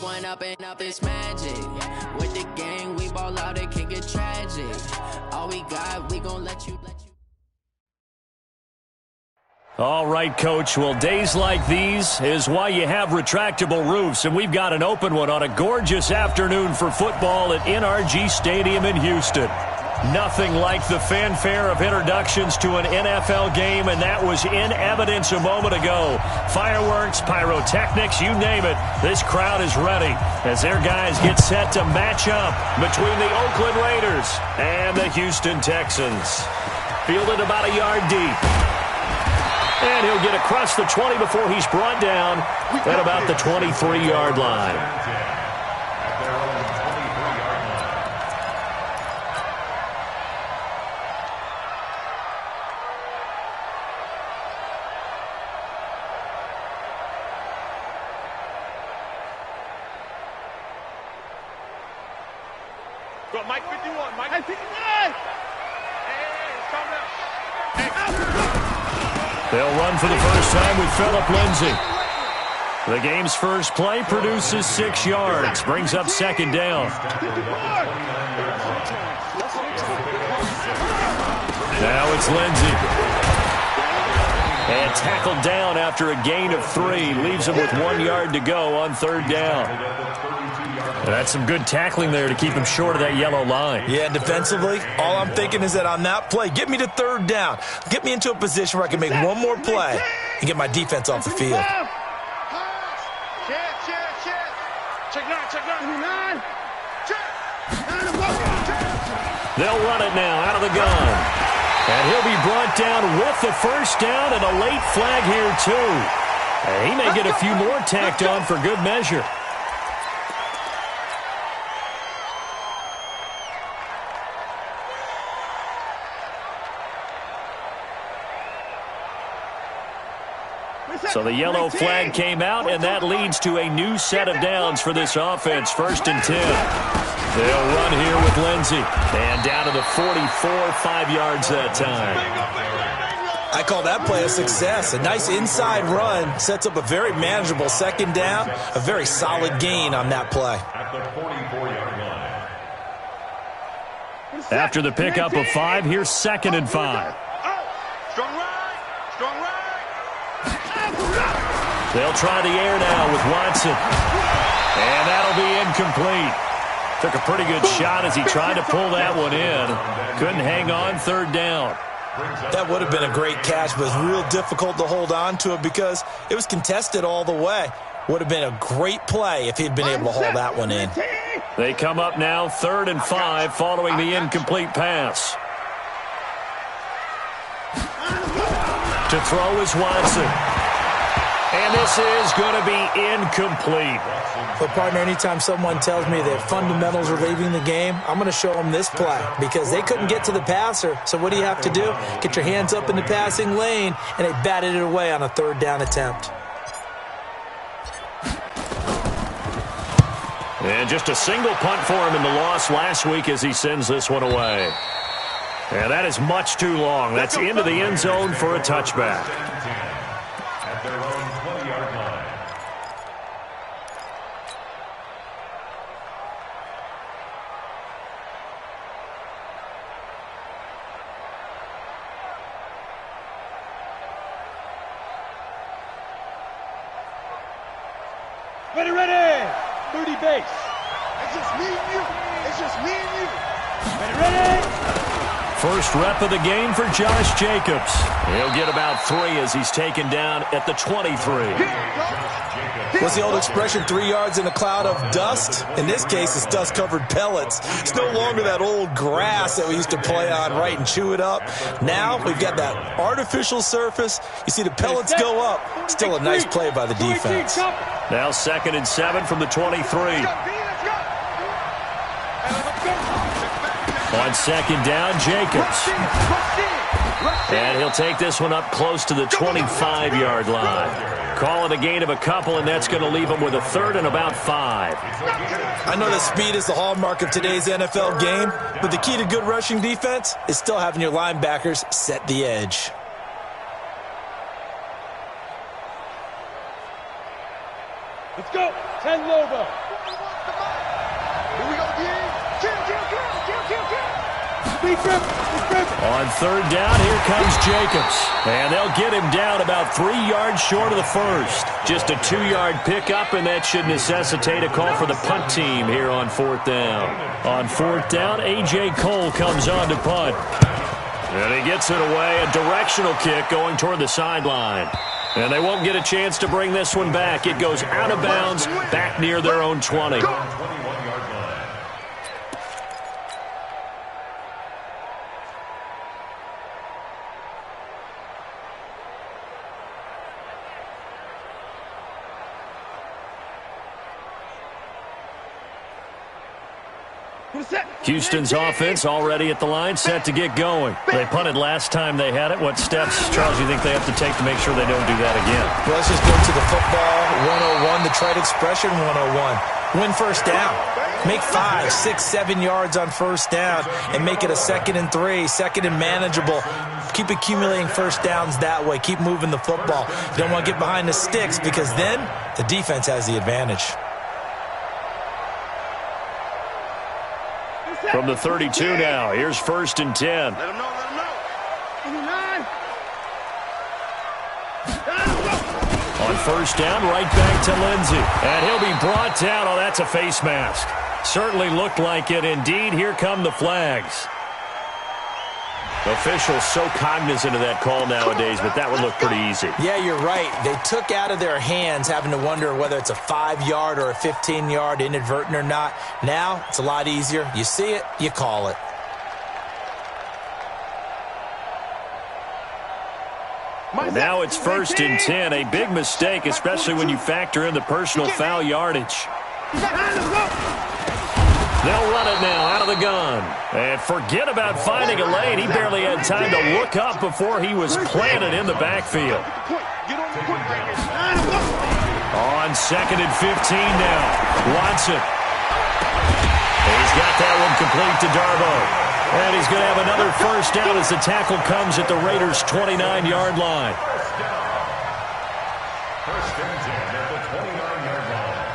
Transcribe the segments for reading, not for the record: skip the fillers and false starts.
one up and up is magic. With the gang, we ball out, it can get tragic. All we got, we gon' let you. All right, Coach. Well, days like these is why you have retractable roofs, and we've got an open one on a gorgeous afternoon for football at NRG Stadium in Houston. Nothing like the fanfare of introductions to an NFL game, and that was in evidence a moment ago. Fireworks, pyrotechnics, you name it. This crowd is ready as their guys get set to match up between the Oakland Raiders and the Houston Texans. Fielded about a yard deep. And he'll get across the 20 before he's brought down at about the 23-yard line. Got Mike 51, Mike 59! Hey, calm down. They'll run for the first time with Phillip Lindsay. The game's first play produces 6 yards, brings up second down. Now it's Lindsay. And tackled down after a gain of 3. Leaves him with 1 yard to go on third down. And that's some good tackling there to keep him short of that yellow line. Yeah, defensively, all I'm thinking is that on that play, get me to third down. Get me into a position where I can make one more play and get my defense off the field. They'll run it now out of the gun. And he'll be brought down with the first down and a late flag here, too. And he may get a few more tacked on for good measure. So the yellow flag came out, and that leads to a new set of downs for this offense. 1st and 10. They'll run here with Lindsay. And down to the 44, 5 yards that time. I call that play a success. A nice inside run sets up a very manageable second down. A very solid gain on that play. After the pickup of 5, here's 2nd and 5. Strong right, strong right. They'll try the air now with Watson. And that'll be incomplete. Took a pretty good shot as he tried to pull that one in. Couldn't hang on, third down. That would have been a great catch, but it was real difficult to hold on to it because it was contested all the way. Would have been a great play if he'd been able to hold that one in. They come up now 3rd and 5 following the incomplete pass. To throw is Watson. And this is going to be incomplete. But, partner, anytime someone tells me that fundamentals are leaving the game, I'm going to show them this play because they couldn't get to the passer. So what do you have to do? Get your hands up in the passing lane, and they batted it away on a third down attempt. And just a single punt for him in the loss last week as he sends this one away. And that is much too long. That's into the end zone for a touchback. At their own 20-yard line. Ready, ready! 30 base. It's just me and you. It's just me and you. Ready, ready! First rep of the game for Josh Jacobs. He'll get about 3 as he's taken down at the 23. What's the old expression, 3 yards in a cloud of dust? In this case, it's dust-covered pellets. It's no longer that old grass that we used to play on, right, and chew it up. Now we've got that artificial surface. You see the pellets go up. Still a nice play by the defense. Now 2nd and 7 from the 23. On 2nd down, Jacobs. And he'll take this one up close to the 25-yard line. Call it a gain of a couple, and that's going to leave him with a 3rd and about 5. I know that speed is the hallmark of today's NFL game, but the key to good rushing defense is still having your linebackers set the edge. Let's go. 10 logo. Here we go, again. Kill. Speed grip. On third down, here comes Jacobs. And they'll get him down about 3 yards short of the first. Just a 2-yard pickup, and that should necessitate a call for the punt team here on fourth down. On fourth down, A.J. Cole comes on to punt. And he gets it away, a directional kick going toward the sideline. And they won't get a chance to bring this one back. It goes out of bounds, back near their own 20. Houston's offense already at the line, set to get going. They punted last time they had it. What steps, Charles, do you think they have to take to make sure they don't do that again? Well, let's just go to the football 101, the trade expression 101. Win first down. Make 5, 6, 7 yards on first down and make it a 2nd and 3, 2nd and manageable. Keep accumulating first downs that way. Keep moving the football. You don't want to get behind the sticks because then the defense has the advantage. From the 32 now, here's 1st and 10. Let him know. On first down, right back to Lindsey. And he'll be brought down. Oh, that's a face mask. Certainly looked like it. Indeed, here come the flags. Officials so cognizant of that call nowadays, but that would look pretty easy. Yeah, you're right. They took out of their hands having to wonder whether it's a 5-yard or a 15-yard, inadvertent or not. Now, it's a lot easier. You see it, you call it. And now it's 1st and 10. A big mistake, especially when you factor in the personal foul yardage. They'll run it now out of the gun. And forget about finding a lane. He barely had time to look up before he was planted in the backfield. On 2nd and 15 now. Watson. He's got that one complete to Darbo. And he's going to have another first down as the tackle comes at the Raiders' 29-yard line. First and 10 at the 29-yard line.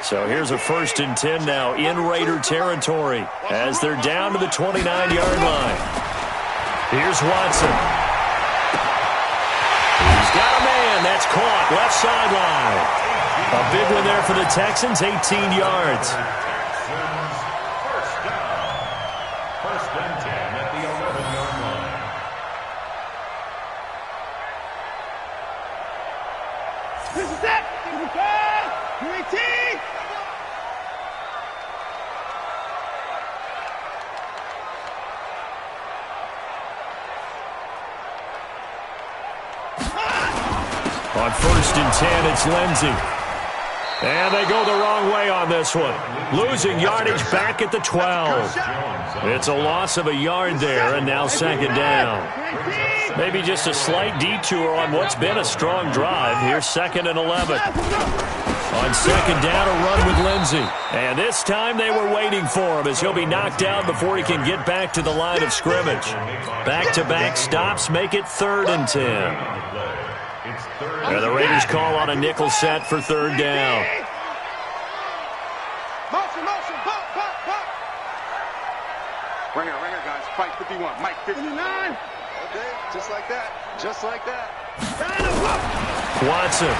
So here's a 1st and 10 now in Raider territory as they're down to the 29-yard line. Here's Watson. He's got a man. That's caught. Left sideline. A big one there for the Texans, 18 yards. First and 10 at the 11-yard line. This is it. 18. On 1st and 10, it's Lindsey. And they go the wrong way on this one. Losing yardage back at the 12. It's a loss of a yard there, and now 2nd down. Maybe just a slight detour on what's been a strong drive. Here's 2nd and 11. On 2nd down, a run with Lindsey. And this time they were waiting for him as he'll be knocked down before he can get back to the line of scrimmage. Back-to-back stops make it 3rd and 10. And the Raiders call on a nickel set for 3rd down. Motion, pop. Right here, guys. Fight 51, Mike 59. Okay, just like that. Watson.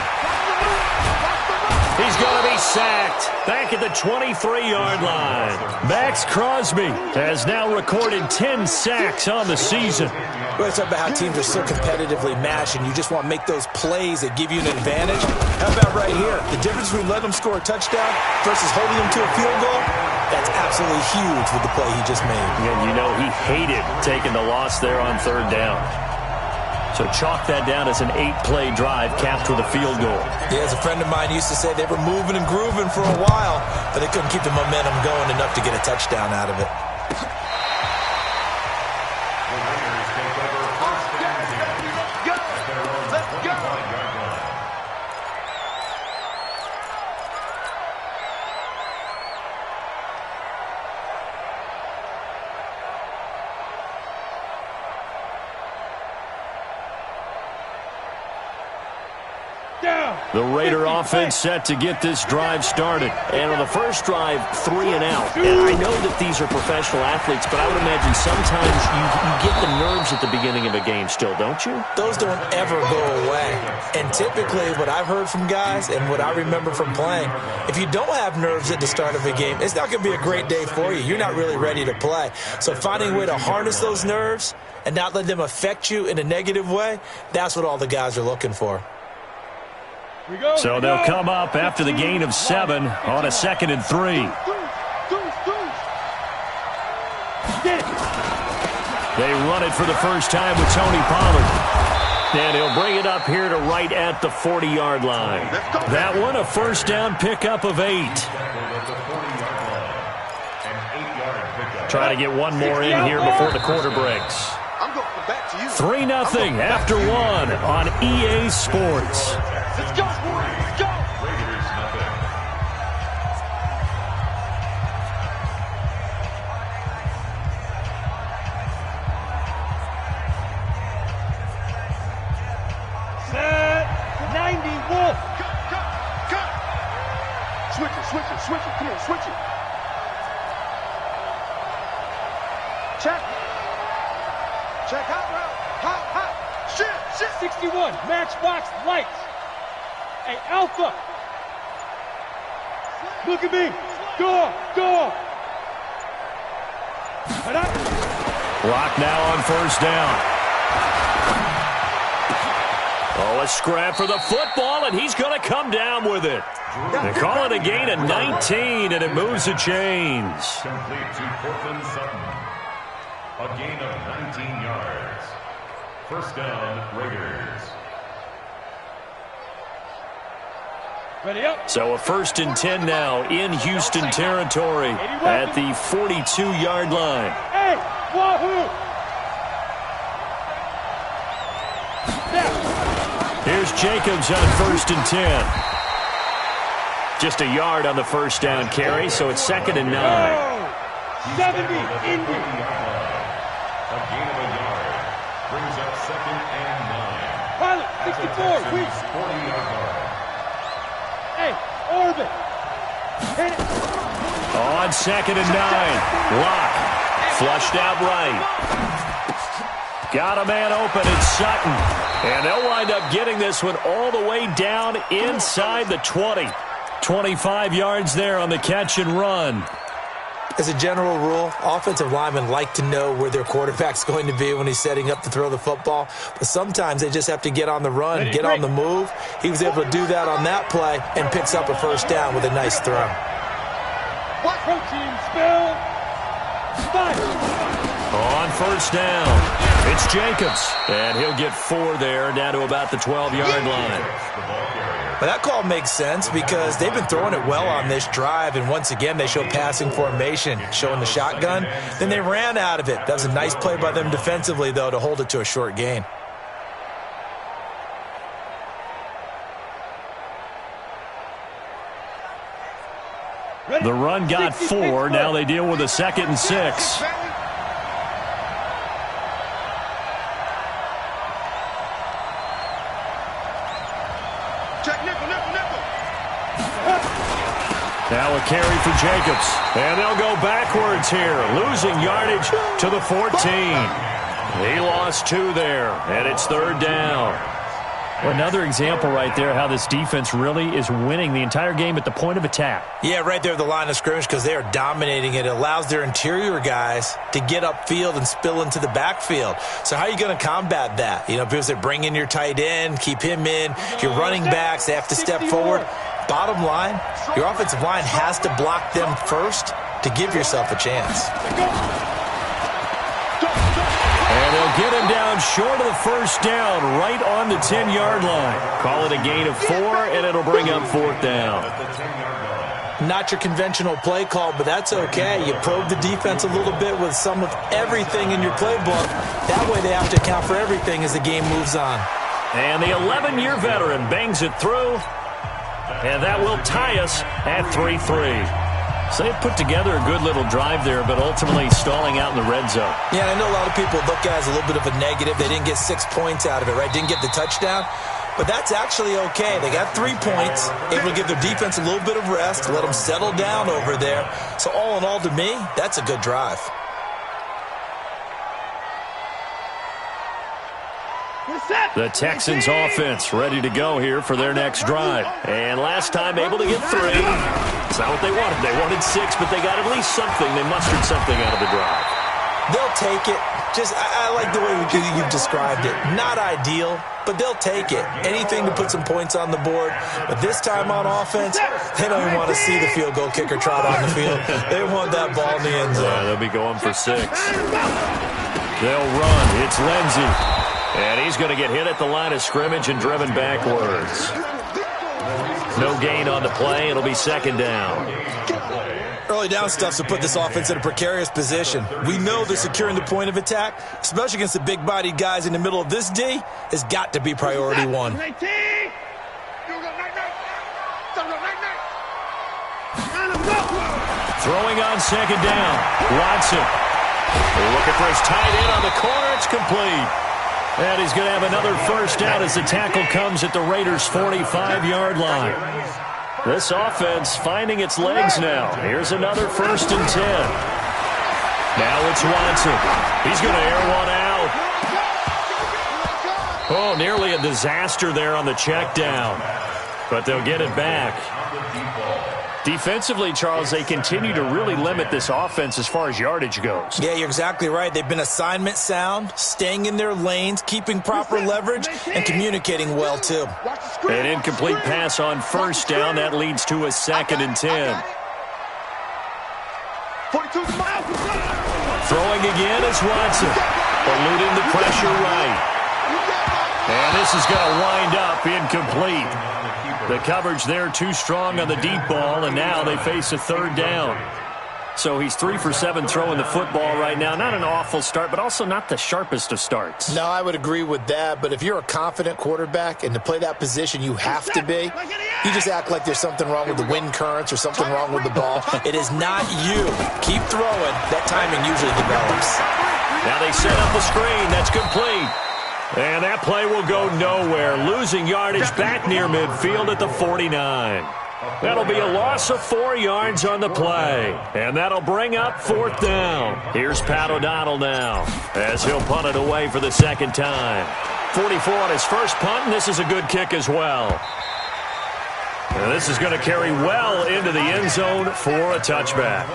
He's going to be sacked. Back at the 23-yard line. Max Crosby has now recorded 10 sacks on the season. We're talking about how teams are so competitively matched, and you just want to make those plays that give you an advantage. How about right here? The difference between letting them score a touchdown versus holding them to a field goal, that's absolutely huge with the play he just made. And you know he hated taking the loss there on 3rd down. So chalk that down as an 8-play drive capped with a field goal. Yeah, as a friend of mine used to say, they were moving and grooving for a while, but they couldn't keep the momentum going enough to get a touchdown out of it. The Raider offense set to get this drive started. And on the first drive, 3 and out. And I know that these are professional athletes, but I would imagine sometimes you get the nerves at the beginning of a game still, don't you? Those don't ever go away. And typically what I've heard from guys and what I remember from playing, if you don't have nerves at the start of a game, it's not going to be a great day for you. You're not really ready to play. So finding a way to harness those nerves and not let them affect you in a negative way, that's what all the guys are looking for. So they'll come up after the gain of 7 on a 2nd and 3. They run it for the first time with Tony Pollard. And he'll bring it up here to right at the 40-yard line. That one, a first down pickup of 8. Try to get one more in here before the quarter breaks. 3-0 after 1 on EA Sports. Let's go! Let's go! Raiders nothing. Set 90 Wolf. Cut. Switch it. Come on, switch it. Check. Hot route. Hot. Shit. 61. Matchbox lights. Hey, Alpha. Look at me. Go. Clock now on first down. Oh, a scrap for the football, and he's going to come down with it. They call it a gain of 19, and it moves the chains. Complete to Cortland Sutton. A gain of 19 yards. First down, Raiders. Ready up. So a 1st and 10 now in Houston territory at the 42-yard line. Hey, wahoo! Here's Jacobs on 1st and 10. Just a yard on the first down carry, so it's 2nd and 9. 70, Indy. A gain of a yard. Brings up 2nd and 9. Pilot, 64, weak. 40-yard line. Hey, orbit. Hit it. On 2nd and 9. Lock. Flushed out right. Got a man open, it's Sutton. And they'll wind up getting this one all the way down inside the 20. 25 yards there on the catch and run. As a general rule, offensive linemen like to know where their quarterback's going to be when he's setting up to throw the football. But sometimes they just have to get on the run, get on the move. He was able to do that on that play and picks up a first down with a nice throw. What? Protein spill. On first down, it's Jacobs. And he'll get 4 there, down to about the 12-yard line. But that call makes sense because they've been throwing it well on this drive, and once again they show passing formation, showing the shotgun. Then they ran out of it. That was a nice play by them defensively, though, to hold it to a short gain. The run got 4. Now they deal with a 2nd and 6. Now a carry for Jacobs. And they'll go backwards here, losing yardage to the 14. He lost 2 there, and it's 3rd down. Well, another example right there how this defense really is winning the entire game at the point of attack. Yeah, right there at the line of scrimmage because they are dominating it. It allows their interior guys to get upfield and spill into the backfield. So how are you going to combat that? You know, because they bring in your tight end, keep him in. Your running backs, they have to step forward. Bottom line, your offensive line has to block them first to give yourself a chance. And they'll get him down short of the first down, right on the 10-yard line. Call it a gain of 4, and it'll bring up 4th down. Not your conventional play call, but that's okay. You probe the defense a little bit with some of everything in your playbook. That way they have to account for everything as the game moves on. And the 11-year veteran bangs it through. And that will tie us at 3-3. So they put together a good little drive there, but ultimately stalling out in the red zone. Yeah, I know a lot of people look at it as a little bit of a negative. They didn't get 6 points out of it, right? Didn't get the touchdown. but that's actually okay. They got 3 points, able to give their defense a little bit of rest, let them settle down over there. So all in all, to me, that's a good drive. The Texans offense ready to go here for their next drive. And last time able to get 3. It's not what they wanted. They wanted 6, but they got at least something. They mustered something out of the drive. They'll take it. I like the way you've described it. Not ideal, but they'll take it. Anything to put some points on the board. But this time on offense, they don't even want to see the field goal kicker trot on the field. They want that ball in the end zone. Yeah, they'll be going for 6. They'll run. It's Lindsey. And he's going to get hit at the line of scrimmage and driven backwards. No gain on the play. It'll be second down. Early down stuff to put this offense in a precarious position. We know they're securing the point of attack, especially against the big-bodied guys in the middle of this D, has got to be priority 1. Throwing on second down. Watson. They're looking for his tight end on the corner. It's complete. And he's going to have another first down as the tackle comes at the Raiders' 45-yard line. This offense finding its legs now. Here's another 1st and 10. Now it's Watson. He's going to air one out. Oh, nearly a disaster there on the check down. But they'll get it back. Defensively, Charles, they continue to really limit this offense as far as yardage goes. Yeah, you're exactly right. They've been assignment sound, staying in their lanes, keeping proper leverage, and communicating well, too. An incomplete pass on first down. That leads to a 2nd and 10. Throwing again is Watson. Eluding the pressure right. And this is going to wind up incomplete. The coverage there too strong on the deep ball, and now they face a 3rd down. So he's 3 for 7 throwing the football right now. Not an awful start, but also not the sharpest of starts. No, I would agree with that. But if you're a confident quarterback and to play that position you have to be, you just act like there's something wrong with the wind currents or something wrong with the ball. It is not you. Keep throwing. That timing usually develops. Now they set up the screen. That's complete. And that play will go nowhere. Losing yardage back near midfield at the 49. That'll be a loss of 4 yards on the play. And that'll bring up 4th down. Here's Pat O'Donnell now as he'll punt it away for the 2nd time. 44 on his first punt, and this is a good kick as well. And this is going to carry well into the end zone for a touchback.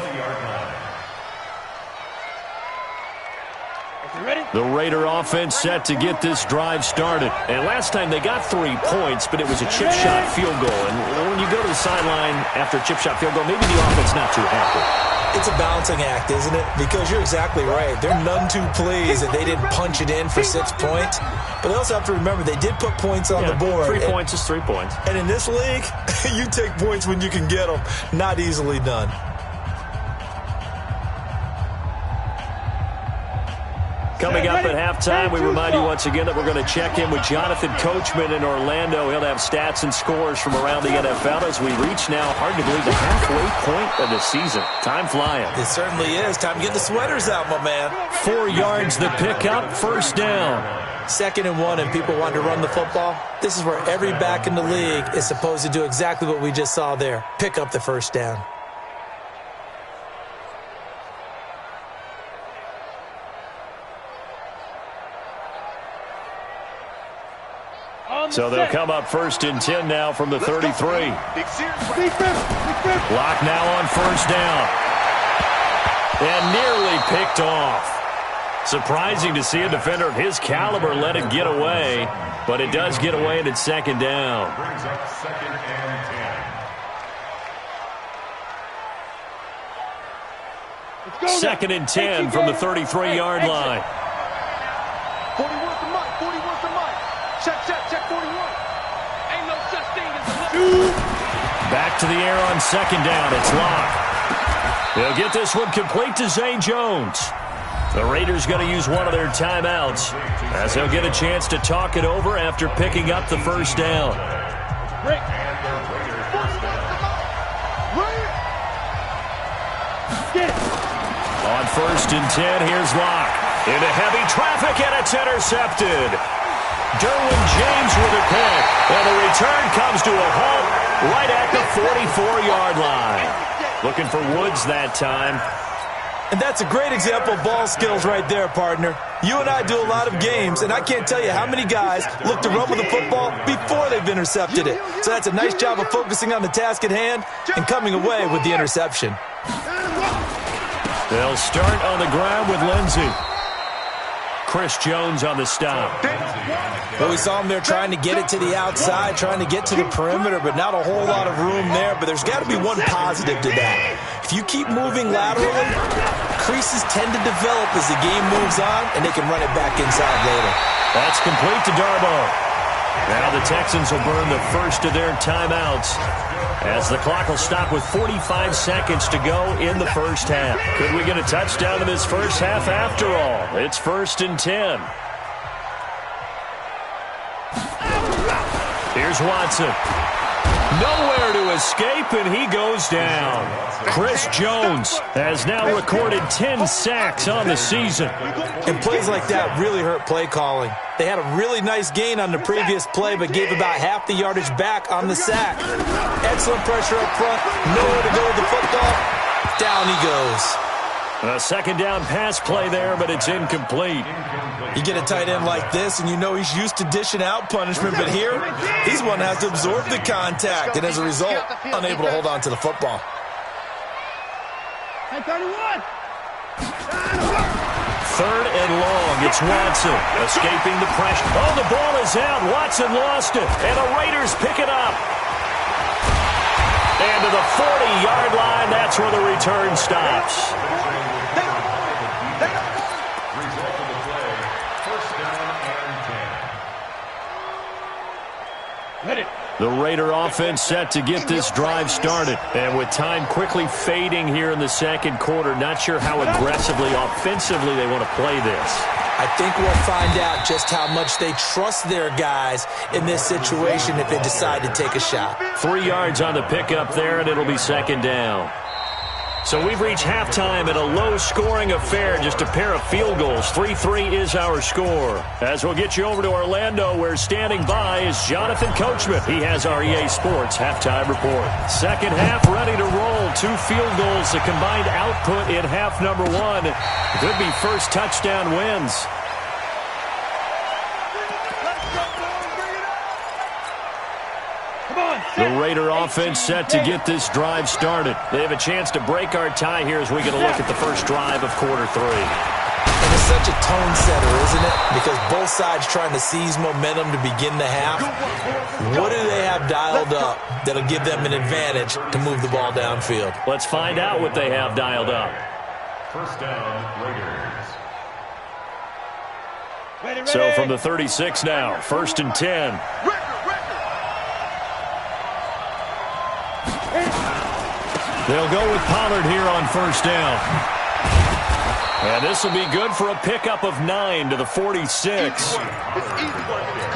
The Raider offense set to get this drive started. And last time they got 3 points, but it was a chip shot field goal. And when you go to the sideline after a chip shot field goal, maybe the offense not too happy. It's a balancing act, isn't it? Because you're exactly right. They're none too pleased that they didn't punch it in for 6 points. But they also have to remember they did put points on the board. 3 points is 3 points. And in this league, you take points when you can get them. Not easily done. Coming up at halftime, we remind you once again that we're going to check in with Jonathan Coachman in Orlando. He'll have stats and scores from around the NFL as we reach now, hard to believe, the halfway point of the season. Time flying. It certainly is. Time to get the sweaters out, my man. 4 yards the pickup, first down. 2nd and 1, and people want to run the football. This is where every back in the league is supposed to do exactly what we just saw there. Pick up the first down. So they'll come up 1st and 10 now from the 33. Block now on first down. And nearly picked off. Surprising to see a defender of his caliber let it get away, but it does get away and it's 2nd down. Brings up 2nd and 10. 2nd and 10 from the 33-yard line. 41 to Mike. 41 to Mike. Check 41. Ain't no such thing as a Back to the air on 2nd down. It's Locke. They'll get this one complete to Zay Jones. The Raiders going to use one of their timeouts as they'll get a chance to talk it over after picking up the first down. On 1st and 10, here's Locke. Into heavy traffic, and it's intercepted. Derwin James with a pick. And the return comes to a halt right at the 44-yard line. Looking for Woods that time. And that's a great example of ball skills right there, partner. You and I do a lot of games, and I can't tell you how many guys look to run with the football before they've intercepted it. So that's a nice job of focusing on the task at hand and coming away with the interception. They'll start on the ground with Lindsey. Chris Jones on the stop. Well, we saw him there trying to get it to the outside, trying to get to the perimeter, but not a whole lot of room there. But there's got to be one positive to that. If you keep moving laterally, creases tend to develop as the game moves on, and they can run it back inside later. That's complete to Darboh. Now the Texans will burn the first of their timeouts as the clock will stop with 45 seconds to go in the first half. Could we get a touchdown in this first half after all? It's 1st and 10. Here's Watson. Nowhere to escape, and he goes down. Chris Jones has now recorded 10 sacks on the season. And plays like that really hurt play calling. They had a really nice gain on the previous play, but gave about half the yardage back on the sack. Excellent pressure up front. Nowhere to go with the football. Down he goes. A second down pass play there, but it's incomplete. You get a tight end like this, and you know he's used to dishing out punishment, but here, he's one that has to absorb the contact, and as a result, unable to hold on to the football. Third and long. It's Watson escaping the pressure. Oh, the ball is out. Watson lost it, and the Raiders pick it up. And to the 40-yard line, that's where the return stops. The Raider offense set to get this drive started. And with time quickly fading here in the second quarter, not sure how aggressively, offensively they want to play this. I think we'll find out just how much they trust their guys in this situation if they decide to take a shot. 3 yards on the pickup there, and it'll be second down. So we've reached halftime at a low-scoring affair, just a pair of field goals. 3-3 is our score. As we'll get you over to Orlando, where standing by is Jonathan Coachman. He has our EA Sports halftime report. Second half ready to roll. 2 field goals, the combined output in half number 1. Could be first touchdown wins. The Raider offense set to get this drive started. They have a chance to break our tie here as we get a look at the first drive of quarter 3. And it's such a tone setter, isn't it? Because both sides trying to seize momentum to begin the half. What do they have dialed up that'll give them an advantage to move the ball downfield? Let's find out what they have dialed up. First down, Raiders. So from the 36 now, 1st and 10. They'll go with Pollard here on first down. And this will be good for a pickup of 9 to the 46.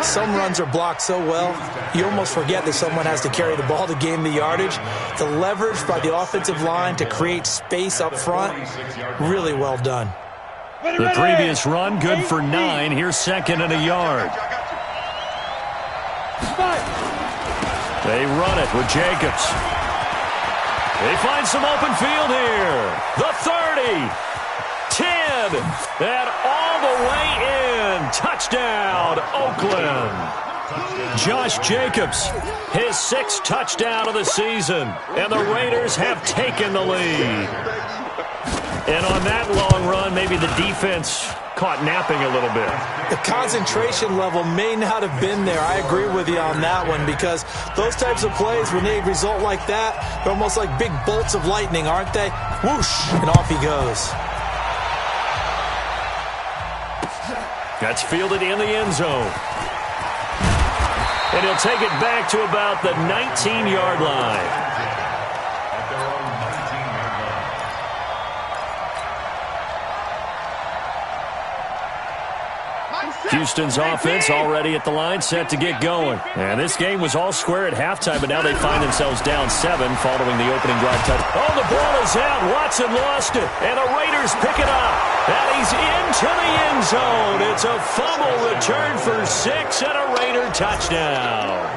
Some runs are blocked so well, you almost forget that someone has to carry the ball to gain the yardage. The leverage by the offensive line to create space up front, really well done. The previous run, good for 9. Here's 2nd and a yard. They run it with Jacobs. They find some open field here. The 30, 10, and all the way in. Touchdown, Oakland. Josh Jacobs, his 6th touchdown of the season. And the Raiders have taken the lead. And on that long run, maybe the defense caught napping a little bit. The concentration level may not have been there. I agree with you on that one, because those types of plays, when they result like that, they're almost like big bolts of lightning, aren't they? Whoosh, and off he goes. That's fielded in the end zone. And he'll take it back to about the 19-yard line. Houston's offense already at the line, set to get going. And this game was all square at halftime, but now they find themselves down 7 following the opening drive touch. Oh, the ball is out. Watson lost it, and the Raiders pick it up. And he's into the end zone. It's a fumble return for 6 and a Raider touchdown.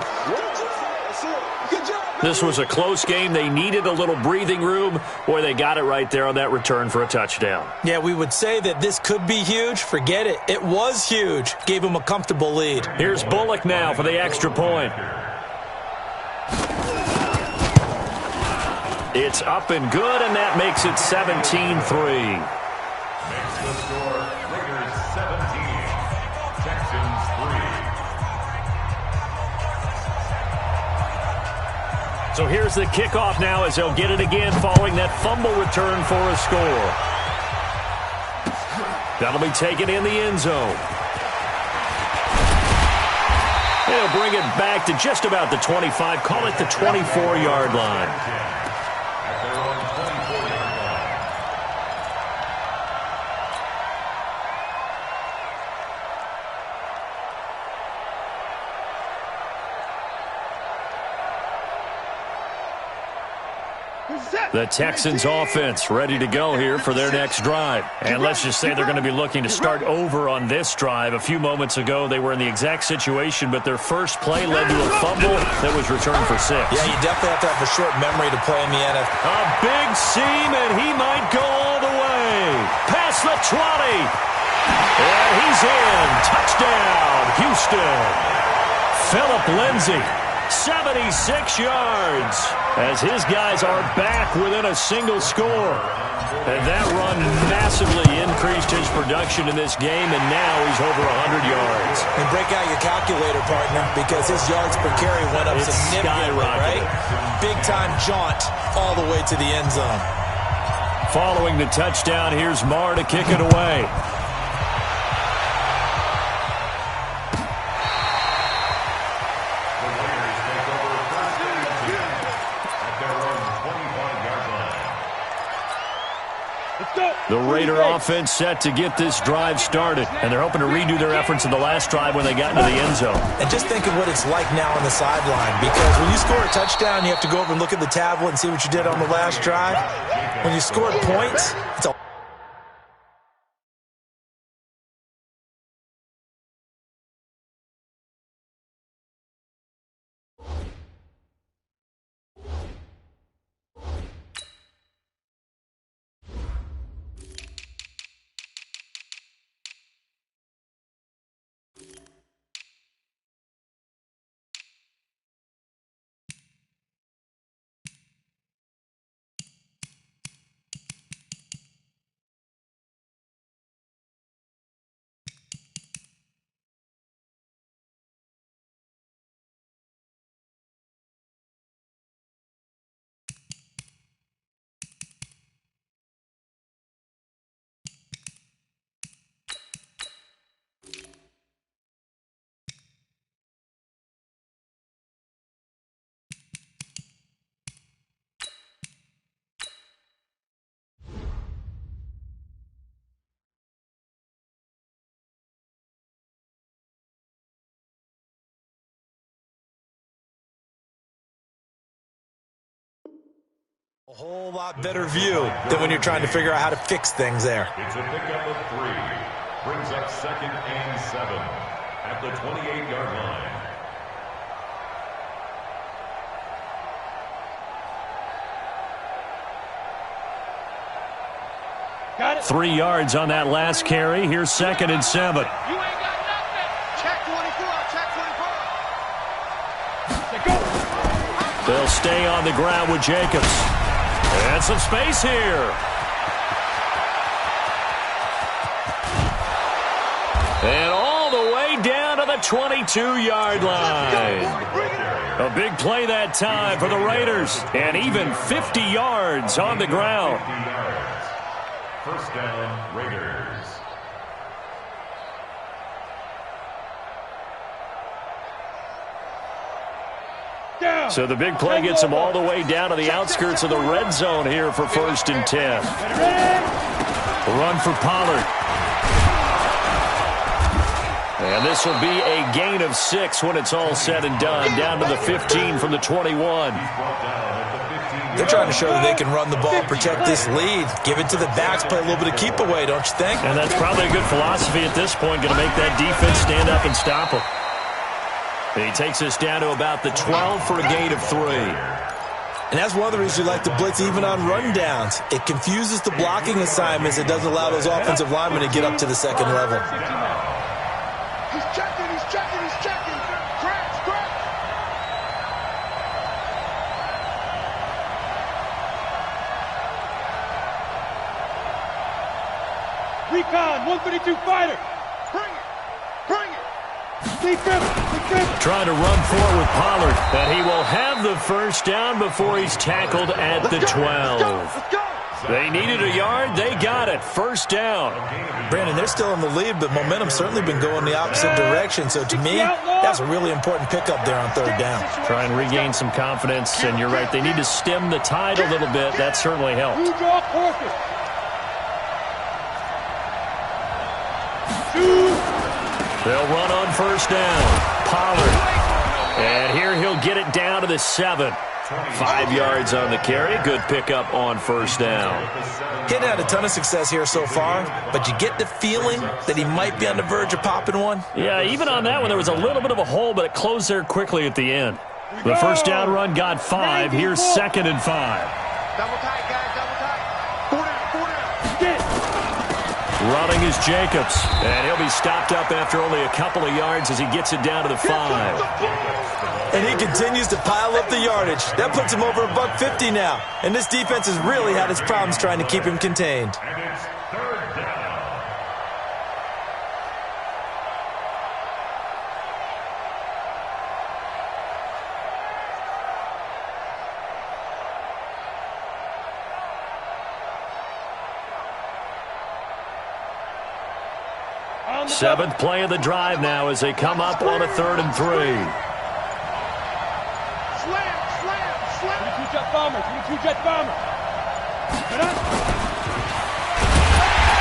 This was a close game. They needed a little breathing room. Boy, they got it right there on that return for a touchdown. Yeah, we would say that this could be huge. Forget it. It was huge. Gave him a comfortable lead. Here's Bullock now for the extra point. It's up and good, and that makes it 17-3. Makes the score Raiders 17, Texans 3. So here's the kickoff now as they'll get it again following that fumble return for a score. That'll be taken in the end zone. They'll bring it back to just about the 25, call it the 24-yard line. The Texans offense ready to go here for their next drive. And let's just say they're going to be looking to start over on this drive. A few moments ago, they were in the exact situation, but their first play led to a fumble that was returned for 6. Yeah, you definitely have to have a short memory to play in the NFL. A big seam, and he might go all the way. Past the 20. And he's in. Touchdown, Houston. Phillip Lindsay. 76 yards as his guys are back within a single score. And that run massively increased his production in this game, and now he's over 100 yards. And break out your calculator, partner, because his yards per carry went up significantly, right? Big-time jaunt all the way to the end zone. Following the touchdown, here's Marr to kick it away. The Raider offense set to get this drive started, and they're hoping to redo their efforts in the last drive when they got into the end zone. And just think of what it's like now on the sideline, because when you score a touchdown, you have to go over and look at the tablet and see what you did on the last drive. When you scored points, it's a whole lot better view than when you're trying to figure out how to fix things there. It's a pickup of 3. Brings up 2nd and 7 at the 28-yard line. Got it. 3 yards on that last carry. Here's 2nd and 7. You ain't got nothing. Check 24. Check 24. They'll stay on the ground with Jacobs. And some space here. And all the way down to the 22-yard line. A big play that time for the Raiders. And even 50 yards on the ground. 50 yards. First down, Raiders. So the big play gets them all the way down to the outskirts of the red zone here for 1st and 10. Run for Pollard. And this will be a gain of 6 when it's all said and done, down to the 15 from the 21. They're trying to show that they can run the ball, protect this lead, give it to the backs, play a little bit of keep away, don't you think? And that's probably a good philosophy at this point, going to make that defense stand up and stop them. He takes us down to about the 12 for a gain of 3. And that's one of the reasons we like to blitz even on rundowns. It confuses the blocking assignments. It doesn't allow those offensive linemen to get up to the second level. He's checking, he's checking, he's checking. Crash, crash. Recon, 132 fighter. Bring it, bring it. Trying to run forward with Pollard, but he will have the first down before he's tackled at the 12. Let's go. They needed a yard. They got it. First down. Brandon, they're still in the lead, but momentum's certainly been going the opposite direction. So to me, that's a really important pickup there on third down. Try and regain some confidence, and you're right. They need to stem the tide a little bit. That certainly helped. They'll run on first down. Pollard. And here he'll get it down to the 7. 5 yards on the carry. Good pickup on first down. He hadn't had a ton of success here so far, but you get the feeling that he might be on the verge of popping one. Yeah, even on that one, there was a little bit of a hole, but it closed there quickly at the end. The first down run got 5. Here's 2nd and 5. Double tight, guys, double tight. 4 down, 4 down. Running is Jacobs, and he'll be stopped up after only a couple of yards as he gets it down to the 5. And he continues to pile up the yardage. That puts him over $150 now. And this defense has really had its problems trying to keep him contained. And it's third down. Seventh play of the drive now as they come up on a 3rd and 3. Slam, slam, slam. 22 jet bomber, 22 jet bomber.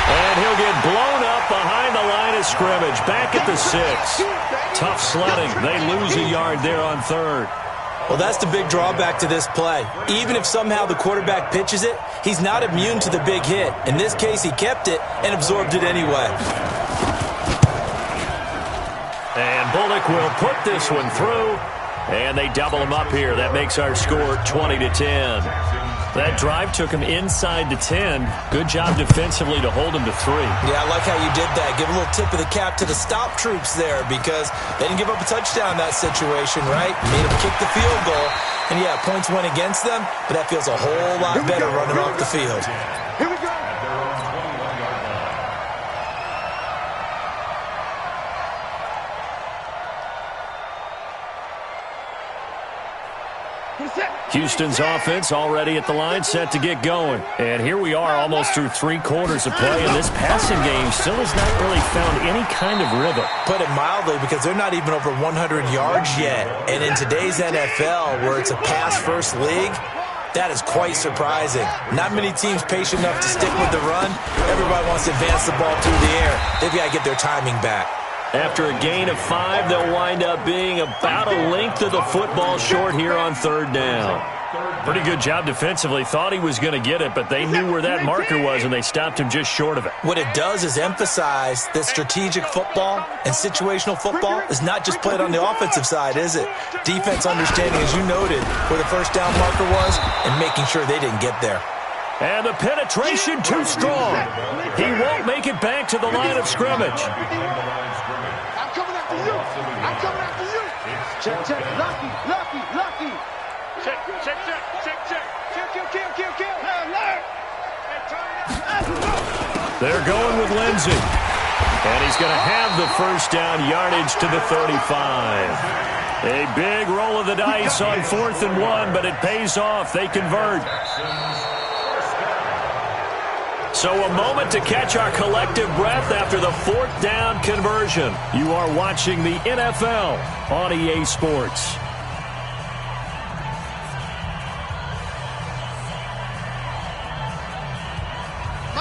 And he'll get blown up behind the line of scrimmage. Back at the 6. Tough sledding. They lose a yard there on 3rd. Well, that's the big drawback to this play. Even if somehow the quarterback pitches it, he's not immune to the big hit. In this case, he kept it and absorbed it anyway. And Bullock will put this one through, and they double him up here. That makes our score 20-10. That drive took him inside the 10. Good job defensively to hold him to 3. Yeah, I like how you did that. Give a little tip of the cap to the stop troops there because they didn't give up a touchdown in that situation, right? Made them kick the field goal. And, yeah, points went against them, but that feels a whole lot better running off the field. Here we go. Houston's offense already at the line, set to get going. And here we are almost through 3 quarters of play, and this passing game still has not really found any kind of rhythm. Put it mildly, because they're not even over 100 yards yet. And in today's NFL, where it's a pass-first league, that is quite surprising. Not many teams patient enough to stick with the run. Everybody wants to advance the ball through the air. They've got to get their timing back. After a gain of 5, they'll wind up being about a length of the football short here on 3rd down. Pretty good job defensively. Thought he was going to get it, but they knew where that marker was, and they stopped him just short of it. What it does is emphasize that strategic football and situational football is not just played on the offensive side, is it? Defense understanding, as you noted, where the first down marker was and making sure they didn't get there. And the penetration too strong. He won't make it back to the line of scrimmage. I'm coming after you. I'm coming after you. Check, check. Lucky, lucky, lucky. Check, check, check, check, check. Kill, kill, kill, kill, kill. They're going with Lindsey. And he's going to have the first down yardage to the 35. A big roll of the dice on 4th and 1, but it pays off. They convert. So a moment to catch our collective breath after the 4th down conversion. You are watching the NFL on EA Sports.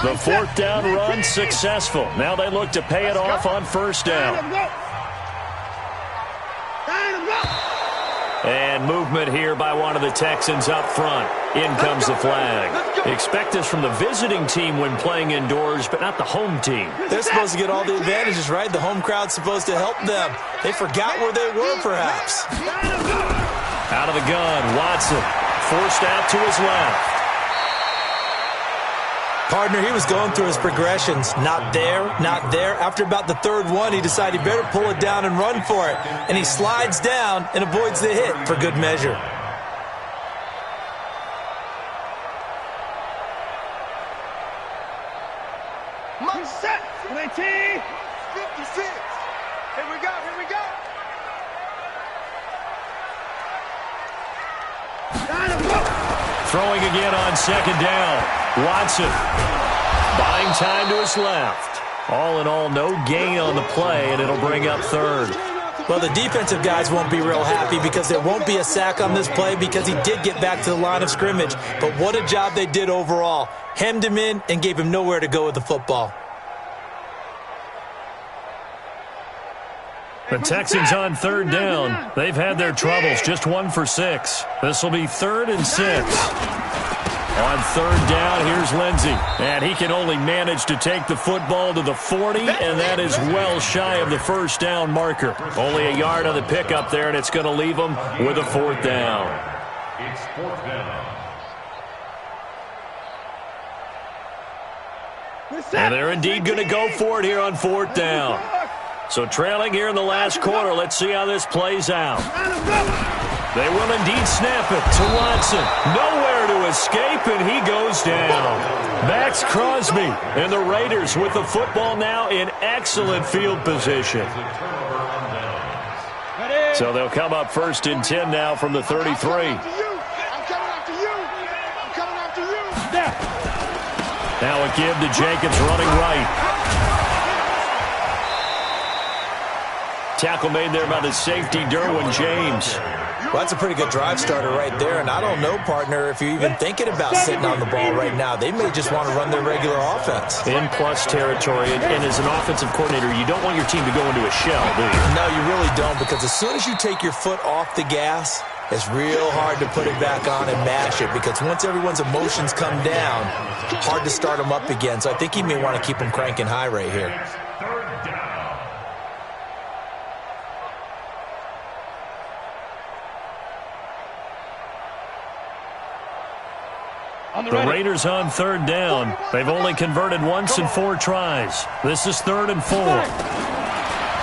The 4th down run successful. Now they look to pay it off on 1st down. And movement here by one of the Texans up front. In comes the flag. Expect this from the visiting team when playing indoors, but not the home team. They're supposed to get all the advantages, right? The home crowd's supposed to help them. They forgot where they were, perhaps. Out of the gun, Watson. Forced out to his left. Partner, he was going through his progressions. Not there, not there. After about the third one, he decided he better pull it down and run for it. And he slides down and avoids the hit for good measure. Set. 19. 56. Here we go. Here we go. Throwing again on second down. Watson buying time to his left. All in all, no gain on the play, and it'll bring up third. Well, the defensive guys won't be real happy because there won't be a sack on this play because he did get back to the line of scrimmage. But what a job they did overall. Hemmed him in and gave him nowhere to go with the football. The Texans on third down. They've had their troubles, just 1 for 6. This will be 3rd and 6. On third down, here's Lindsey. And he can only manage to take the football to the 40, and that is well shy of the first down marker. Only a yard on the pickup there, and it's going to leave him with a 4th down. It's 4th down. And they're indeed going to go for it here on 4th down. So trailing here in the last quarter, let's see how this plays out. They will indeed snap it to Watson. Nowhere to escape, and he goes down. Max Crosby and the Raiders with the football now in excellent field position. So they'll come up 1st and 10 now from the 33. I'm coming after you. I'm coming after you. Now a give to Jacobs running right. Tackle made there by the safety, Derwin James. Well, that's a pretty good drive starter right there, and I don't know, partner, if you're even thinking about sitting on the ball right now. They may just want to run their regular offense. In plus territory, and as an offensive coordinator, you don't want your team to go into a shell, do you? No, you really don't, because as soon as you take your foot off the gas, it's real hard to put it back on and mash it, because once everyone's emotions come down, hard to start them up again. So I think he may want to keep them cranking high right here. The Raiders on third down. They've only converted once in 4 tries. This is 3rd and 4.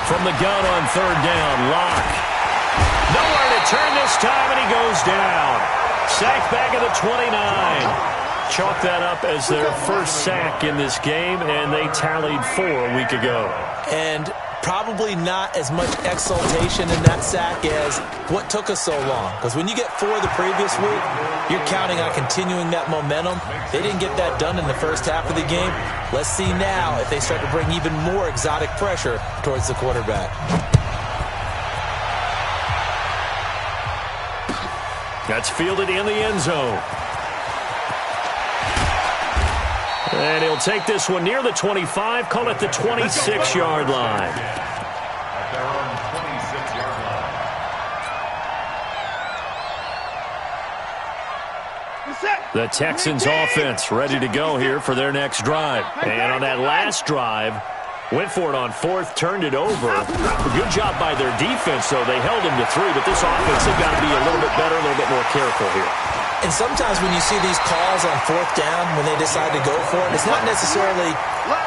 From the gun on third down, Locke. Nowhere to turn this time, and he goes down. Sack back at the 29. Chalk that up as their first sack in this game, and they tallied 4 a week ago. And probably not as much exultation in that sack as what took us so long. Because when you get 4 the previous week, you're counting on continuing that momentum. They didn't get that done in the first half of the game. Let's see now if they start to bring even more exotic pressure towards the quarterback. That's fielded in the end zone. And he'll take this one near the 25, call it the 26-yard line. At their own 26-yard line. The Texans offense ready to go here for their next drive. And on that last drive, went for it on 4th, turned it over. Good job by their defense, though. They held him to 3, but this offense, they've got to be a little bit better, a little bit more careful here. And sometimes when you see these calls on 4th down, when they decide to go for it, it's not necessarily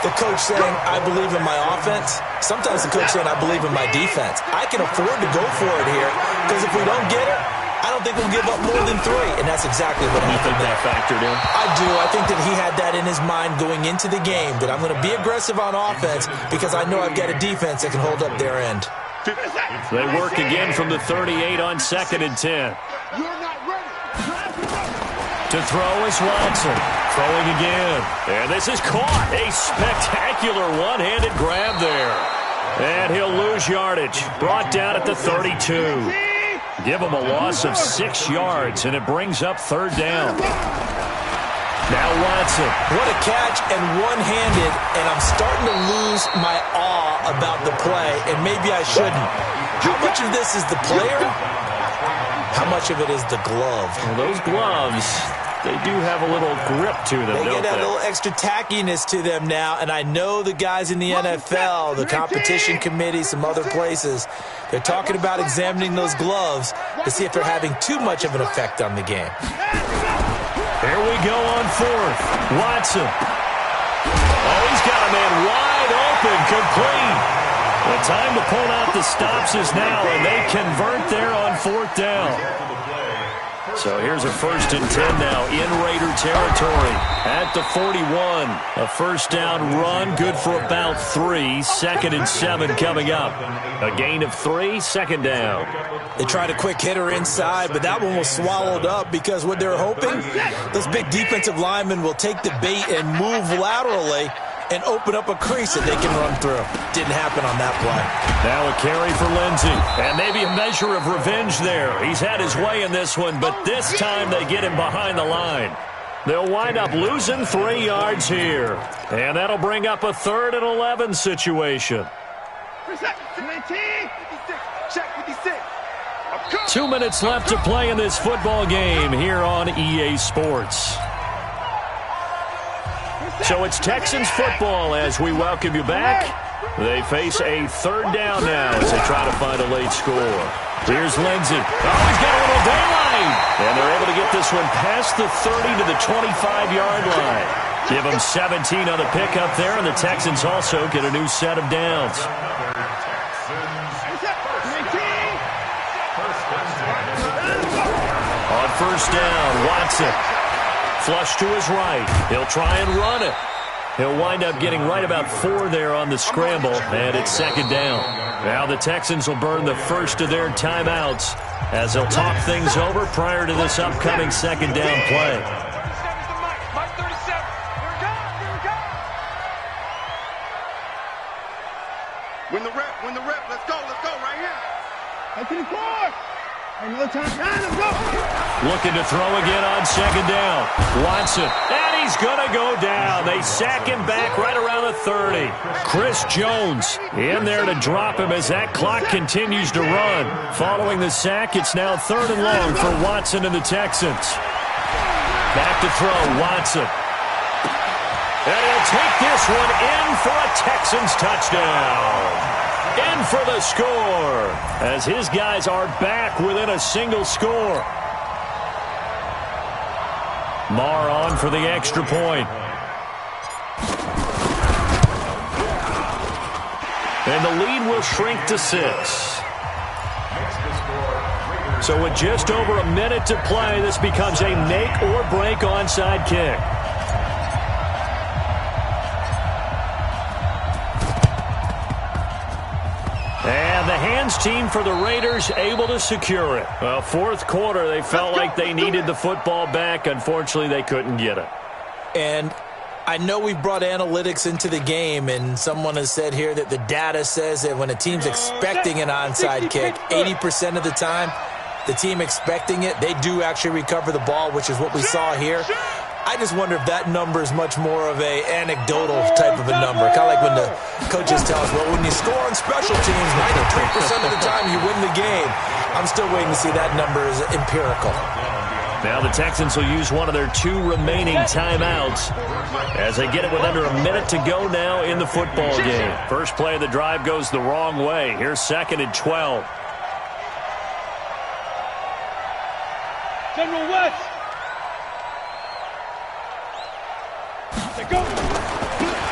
the coach saying, I believe in my offense. Sometimes the coach saying, I believe in my defense. I can afford to go for it here, because if we don't get it, I don't think we'll give up more than 3. And that's exactly what happened. You think that factored in? I do. I think that he had that in his mind going into the game, that I'm going to be aggressive on offense because I know I've got a defense that can hold up their end. They work again from the 38 on 2nd and 10. To throw is Watson. Throwing again. And this is caught. A spectacular one-handed grab there. And he'll lose yardage. Brought down at the 32. Give him a loss of 6 yards, and it brings up 3rd down. Now Watson. What a catch, and one-handed, and I'm starting to lose my awe about the play, and maybe I shouldn't. How much of this is the player? How much of it is the glove? Well, those gloves, they do have a little grip to them, They don't get that they? little extra tackiness to them now, and I know the guys in the NFL, the competition committee, some other places, they're talking about examining those gloves to see if they're having too much of an effect on the game. Here we go on fourth. Watson. Oh, he's got a man wide open, complete. The time to pull out the stops is now, and they convert there on fourth down. So here's a 1st and 10 now in Raider territory at the 41. A first down run, good for about 3. 2nd and 7 coming up. A gain of 3, 2nd down. They tried a quick hitter inside, but that one was swallowed up because what they're hoping, those big defensive linemen will take the bait and move laterally and open up a crease that they can run through. Didn't happen on that play. Now a carry for Lindsey. And maybe a measure of revenge there. He's had his way in this one, but this time they get him behind the line. They'll wind up losing 3 yards here. And that'll bring up a 3rd and 11 situation. 2 minutes left to play in this football game here on EA Sports. So it's Texans football as we welcome you back. They face a 3rd down now as they try to find a late score. Here's Lindsey. Oh, he's got a little daylight. And they're able to get this one past the 30 to the 25-yard line. Give them 17 on the pickup there, and the Texans also get a new set of downs. On first down, Watson. Flush to his right. He'll try and run it. He'll wind up getting right about 4 there on the scramble, and it's 2nd down. Now the Texans will burn the first of their timeouts as they'll talk things over prior to this upcoming 2nd down play. Win the rep, let's go right here. Up to the court. Another time, let's go. Looking to throw again on 2nd down. Watson, and he's going to go down. They sack him back right around the 30. Chris Jones in there to drop him as that clock continues to run. Following the sack, it's now 3rd and long for Watson and the Texans. Back to throw, Watson. And he'll take this one in for a Texans touchdown. In for the score as his guys are back within a single score. Marr on for the extra point. And the lead will shrink to 6. So with just over a minute to play, this becomes a make or break onside kick. And the hands team for the Raiders able to secure it. Well, 4th quarter, they felt like they needed the football back. Unfortunately, they couldn't get it. And I know we've brought analytics into the game, and someone has said here that the data says that when a team's expecting an onside kick, 80% of the time, the team expecting it, they do actually recover the ball, which is what we saw here. I just wonder if that number is much more of a anecdotal type of a number. Kind of like when the coaches tell us, well, when you score on special teams, 93% of the time you win the game. I'm still waiting to see that number is empirical. Now the Texans will use one of their 2 remaining timeouts as they get it with under a minute to go now in the football game. First play of the drive goes the wrong way. Here's 2nd and 12. General West.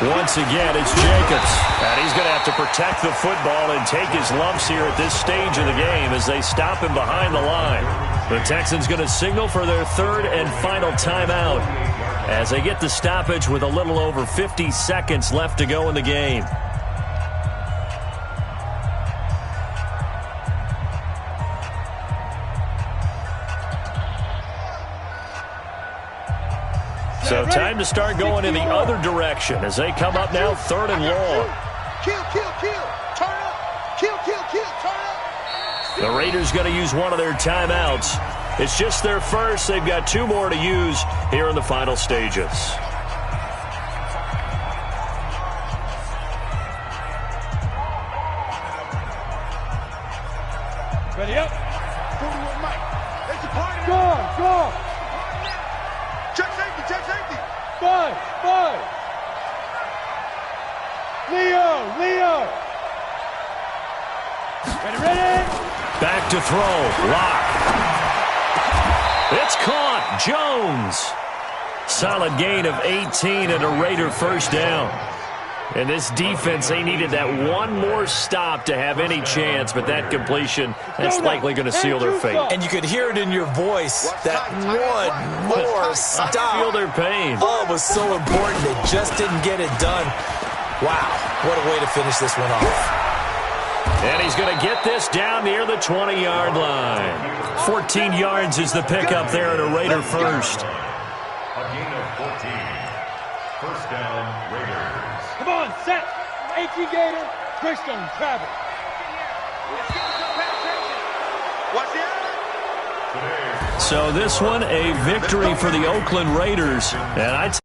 Once again, it's Jacobs. And he's going to have to protect the football and take his lumps here at this stage of the game as they stop him behind the line. The Texans going to signal for their 3rd and final timeout as they get the stoppage with a little over 50 seconds left to go in the game. So time to start going in the other direction as they come up now 3rd and long. Kill, turn up. Kill, turn up. The Raiders going to use one of their timeouts. It's just their first. They've got 2 more to use here in the final stages. Ready up. Back to throw. Lock. It's caught. Jones. Solid gain of 18 and a Raider first down. And this defense, they needed that one more stop to have any chance, but that completion, that's likely going to seal their fate. And you could hear it in your voice, that one more stop. I feel their pain. Oh, it was so important. They just didn't get it done. Wow, what a way to finish this one off. And he's going to get this down near the 20-yard line. 14 yards is the pickup there at a Raider first. A gain of 14. First down, Raiders. Come on, set. 18 Gator, Christian Travis. Watch the eye. So this one, a victory for the Oakland Raiders. And